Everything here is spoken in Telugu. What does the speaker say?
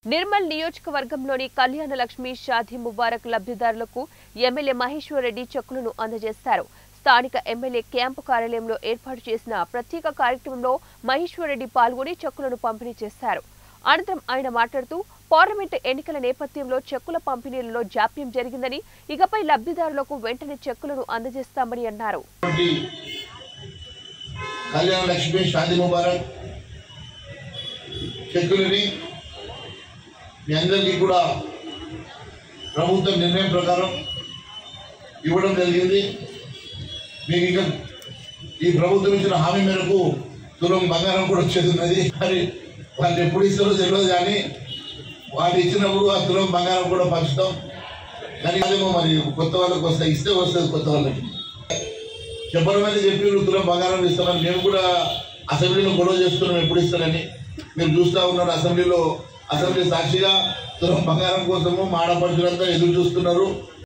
నిర్మల్ నియోజకవర్గంలోని కళ్యాణ లక్ష్మి షాదీ ముబారక్ లబ్ధిదారులకు ఎమ్మెల్యే మహేశ్వర్ రెడ్డి చెక్కులను అందజేశారు. స్థానిక ఎమ్మెల్యే క్యాంపు కార్యాలయంలో ఏర్పాటు చేసిన ప్రత్యేక కార్యక్రమంలో మహేశ్వర్ రెడ్డి పాల్గొని చెక్కులను పంపిణీ చేశారు. అనంతరం ఆయన మాట్లాడుతూ పార్లమెంటు ఎన్నికల నేపథ్యంలో చెక్కుల పంపిణీలలో జాప్యం జరిగిందని, ఇకపై లబ్ధిదారులకు వెంటనే చెక్కులను అందజేస్తామని అన్నారు. కళ్యాణ లక్ష్మి షాదీ ముబారక్ చెక్కులని మీ అందరికీ కూడా ప్రభుత్వం నిర్ణయం ప్రకారం ఇవ్వడం జరిగింది. మీకు ఇంకా ఈ ప్రభుత్వం ఇచ్చిన హామీ మేరకు తులం బంగారం కూడా వచ్చేది ఉన్నది. మరి వాళ్ళు ఎప్పుడు ఇస్తారో తెలియదు, కానీ వాళ్ళు ఇచ్చినప్పుడు ఆ తులం బంగారం కూడా పంచుతాం. కానీ అదేమో మరి కొత్త వాళ్ళకి వస్తాయి, ఇస్తే వస్తుంది కొత్త వాళ్ళకి. చెప్పడం అయితే చెప్పి తులం బంగారం ఇస్తామని మేము కూడా అసెంబ్లీలో గొడవ చేస్తున్నాం, ఎప్పుడు ఇస్తారని. మీరు చూస్తూ ఉన్నారు, అసెంబ్లీ సాక్షిగా తులం బంగారం కోసము మా ఆడపడుచులంతా ఎదురు చూస్తున్నారు.